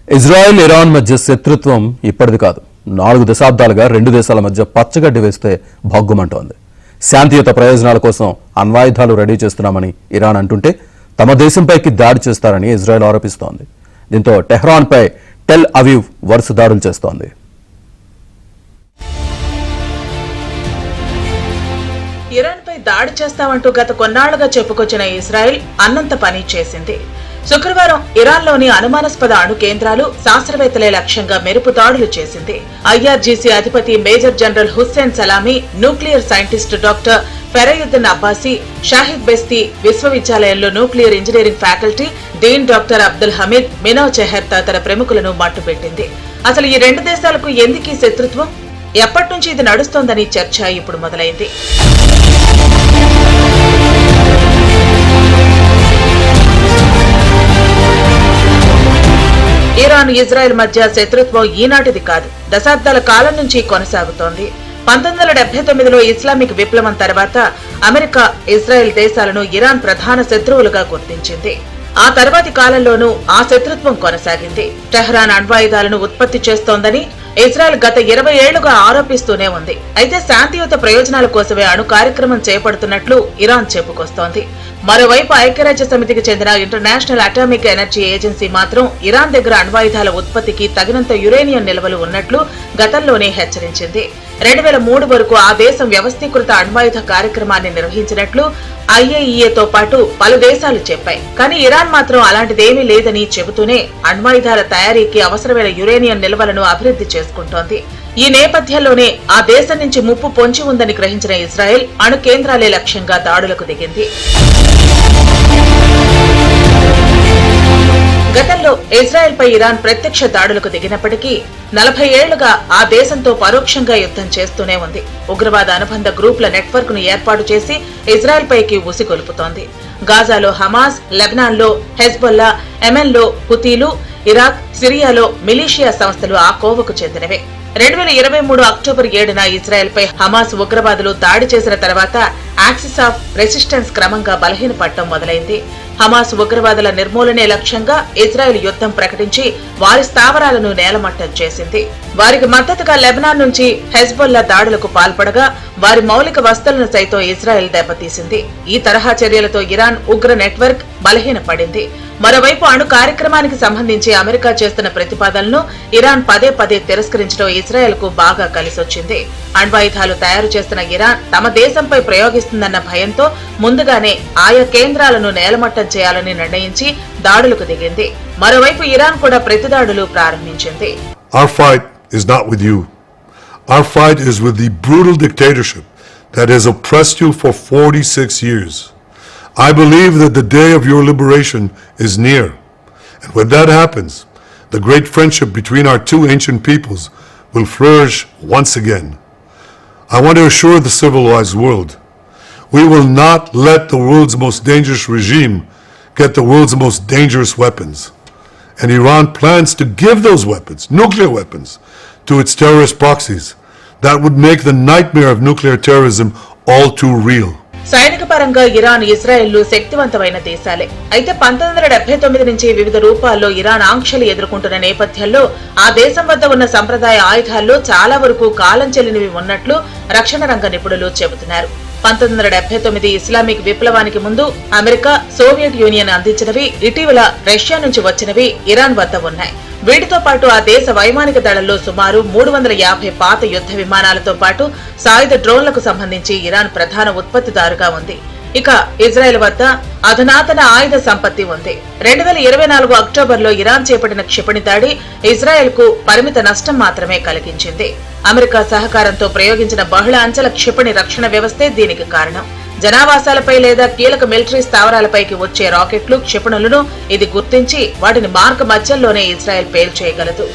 Israel Iran మధ్య శత్రుత్వం ఇప్పటిది కాదు. 4 దశాబ్దాలుగా రెండు దేశాల మధ్య పచ్చగడ్డి వేస్తే భగ్గుమంటోంది. శాంతియుత ప్రయోజనాల కోసం అణ్వాయుధాలు రెడీ చేస్తున్నామని ఇరాన్ అంటుంటే తమ దేశంపైకి దాడి చేస్తారని ఇజ్రాయెల్ ఆరోపిస్తోంది. దీంతో టెహ్రాన్పై టెల్ అవీవ్ వరుస దాడులు చేస్తోంది. ఇరాన్పై దాడి చేస్తామంటూ గత కొన్నాళ్లుగా చెప్పుకొచ్చిన ఇజ్రాయెల్ అన్నంత పని చేసింది. శుక్రవారం ఇరాన్లోని అనుమానాస్పద అణు కేంద్రాలు, శాస్త్రవేత్తలే లక్ష్యంగా మెరుపు దాడులు చేసింది. ఐఆర్జీసీ అధిపతి major general Hussein Salami, nuclear scientist doctor Fereydoun Abbasi, Shahid Beheshti విశ్వవిద్యాలయంలో nuclear engineering faculty dean doctor Abdul Hamid Minouchehr తదితర ప్రముఖులను మట్టుపెట్టింది. అసలు ఈ రెండు దేశాలకు ఎందుకీ శత్రుత్వం? ఎప్పటి నుంచి ఇది నడుస్తోందని చర్చ ఇప్పుడు మొదలైంది. ఇరాన్, ఇజ్రాయెల్ మధ్య శత్రుత్వం ఈనాటిది కాదు, దశాబ్దాల కాలం నుంచి కొనసాగుతోంది. 1979లో ఇస్లామిక్ విప్లవం తర్వాత అమెరికా, ఇజ్రాయెల్ దేశాలను ఇరాన్ ప్రధాన శత్రువులుగా గుర్తించింది. ఆ తర్వాతి కాలంలోనూ ఆ శత్రుత్వం కొనసాగింది. టెహ్రాన్ అణ్వాయుధాలను ఉత్పత్తి చేస్తోందని ఇజ్రాయెల్ గత 20 ఏళ్లుగా ఆరోపిస్తూనే ఉంది. అయితే శాంతియుత ప్రయోజనాల కోసమే అణు కార్యక్రమం చేపడుతున్నట్లు ఇరాన్ చెప్పుకొస్తోంది. మరోవైపు ఐక్యరాజ్య సమితికి చెందిన ఇంటర్నేషనల్ అటామిక్ ఎనర్జీ ఏజెన్సీ మాత్రం ఇరాన్ దగ్గర అణ్వాయుధాల ఉత్పత్తికి తగినంత యురేనియం నిల్వలు ఉన్నట్లు గతంలోనే హెచ్చరించింది. 2003 వరకు ఆ దేశం వ్యవస్థీకృత అణ్వాయుధ కార్యక్రమాన్ని నిర్వహించినట్లు ఐఏఈఏతో పాటు పలు దేశాలు చెప్పాయి. కానీ ఇరాన్ మాత్రం అలాంటిదేమీ లేదని చెబుతూనే అణ్వాయుధాల తయారీకి అవసరమైన యురేనియం నిల్వలను అభివృద్ధి చేసుకుంటోంది. ఈ నేపథ్యంలోనే ఆ దేశం నుంచి ముప్పు పొంచి ఉందని గ్రహించిన ఇజ్రాయెల్ అణు కేంద్రాలే లక్ష్యంగా దాడులకు దిగింది. గతంలో ఇజ్రాయెల్ పై ఇరాన్ ప్రత్యక్ష దాడులకు దిగినప్పటికీ 40 ఏళ్లుగా ఆ దేశంతో పరోక్షంగా యుద్ధం చేస్తూనే ఉంది. ఉగ్రవాద అనుబంధ గ్రూపుల నెట్వర్క్ ను ఏర్పాటు చేసి ఇజ్రాయెల్ పైకి ఉసిగొలుపుతోంది. గాజాలో హమాస్, లెబనాన్లో హెజ్బొల్లా, యెమెన్లో హుతీలు, ఇరాక్, సిరియాలో మిలీషియా సంస్థలు ఆ కోవకు చెందినవే. 2023 అక్టోబర్ 7న ఇజ్రాయెల్ పై హమాస్ ఉగ్రవాదులు దాడి చేసిన తర్వాత యాక్సిస్ ఆఫ్ రెసిస్టెన్స్ క్రమంగా బలహీనపడటం మొదలైంది. హమాస్ ఉగ్రవాదుల నిర్మూలనే లక్ష్యంగా ఇజ్రాయెల్ యుద్ధం ప్రకటించి వారి స్థావరాలను నేలమట్టం చేసింది. వారికి మద్దతుగా లెబనాన్ నుంచి హెజ్బొల్లా దాడులకు పాల్పడగా వారి మౌలిక వసతులను సైతం ఇజ్రాయెల్ దెబ్బతీసింది. ఈ తరహా చర్యలతో ఇరాన్ ఉగ్ర నెట్వర్క్ బలహీనపడింది. మరోవైపు అణు కార్యక్రమానికి సంబంధించి అమెరికా చేస్తున్న ప్రతిపాదనలను ఇరాన్ పదే పదే తిరస్కరించడం ఇజ్రాయెల్ కు బాగా కలిసొచ్చింది. అణ్వాయుధాలు తయారు చేస్తున్న ఇరాన్ తమ దేశంపై ప్రయోగిస్తుందన్న భయంతో ముందుగానే ఆయా కేంద్రాలను నేలమట్టం చేయాలని నిర్ణయించి దాడులకు దిగింది. మరోవైపు ఇరాన్ కూడా ప్రతిదాడులు ప్రారంభించింది. Our fight is not with you. Our fight is with the brutal dictatorship that has oppressed you for 46 years. I believe that the day of your liberation is near. And when that happens, the great friendship between our two ancient peoples will flourish once again. I want to assure the civilized world, we will not let the world's most dangerous regime get the world's most dangerous weapons. And Iran plans to give those weapons, nuclear weapons, to its terrorist proxies. That would make the nightmare of nuclear terrorism all too real. సైనిక పరంగా Iran, Israel శక్తివంతమైన దేశాలే. అయితే 1979 నుంచి వివిధ రూపాల్లో Iran ఆంక్షలు ఎదుర్కొంటున్న నేపథ్యంలో ఆ దేశం వద్ద ఉన్న సంప్రదాయ ఆయుధాల్లో చాలా వరకు కాలం చెల్లినవి ఉన్నట్లు రక్షణ రంగ నిపుణులు చెబుతున్నారు. 1979 ఇస్లామిక్ విప్లవానికి ముందు అమెరికా, సోవియట్ యూనియన్ అందించినవి, ఇటీవల రష్యా నుంచి వచ్చినవి ఇరాన్ వద్ద ఉన్నాయి. వీటితో పాటు ఆ దేశ వైమానిక దళంలో సుమారు 350 పాత యుద్ధ విమానాలతో పాటు సాయుధ డ్రోన్లకు సంబంధించి ఇరాన్ ప్రధాన ఉత్పత్తిదారుగా ఉంది. ఇక ఇజ్రాయెల్ వద్ద అధునాతన ఆయుధ సంపత్తి ఉంది. 2024 అక్టోబర్లో ఇరాన్ చేపట్టిన క్షిపణి దాడి ఇజ్రాయెల్ కు పరిమిత నష్టం మాత్రమే కలిగించింది. అమెరికా సహకారంతో ప్రయోగించిన బహుళ అంచెల క్షిపణి రక్షణ వ్యవస్థే దీనికి కారణం. జనావాసాలపై లేదా కీలక మిలిటరీ స్థావరాలపైకి వచ్చే రాకెట్లు, క్షిపణులను ఇది గుర్తించి వాటిని మార్గ మధ్యంలోనే ఇజ్రాయెల్ పేల్చేయగలదు.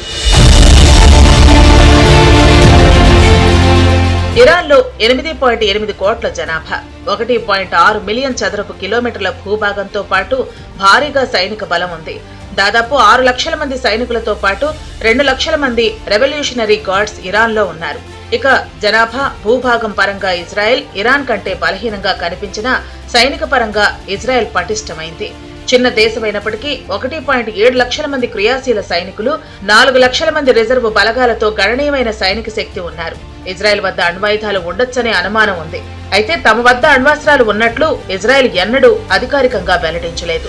ఇరాన్లో 8.8 కోట్ల జనాభా, 1.6 మిలియన్ చదరపు కిలోమీటర్ల భూభాగంతో పాటు భారీగా సైనిక బలం ఉంది. దాదాపు 6 లక్షల మంది సైనికులతో పాటు 2 లక్షల మంది రెవల్యూషనరీ గార్డ్స్ ఇరాన్లో ఉన్నారు. ఇక జనాభా, భూభాగం పరంగా ఇజ్రాయెల్ ఇరాన్ కంటే బలహీనంగా కనిపించినా సైనిక పరంగా ఇజ్రాయెల్ పటిష్టమైంది. చిన్న దేశమైనప్పటికీ 1.7 లక్షల మంది క్రియాశీల సైనికులు, 4 లక్షల మంది రిజర్వ్ బలగాలతో గణనీయమైన సైనిక శక్తి ఉన్నారు. ఇజ్రాయెల్ వద్ద అణ్వాయుధాలు ఉండొచ్చనే అనుమానం ఉంది. అయితే తమ వద్ద అణ్వాస్త్రాలు ఉన్నట్లు ఇజ్రాయెల్ ఎన్నడూ అధికారికంగా వెల్లడించలేదు.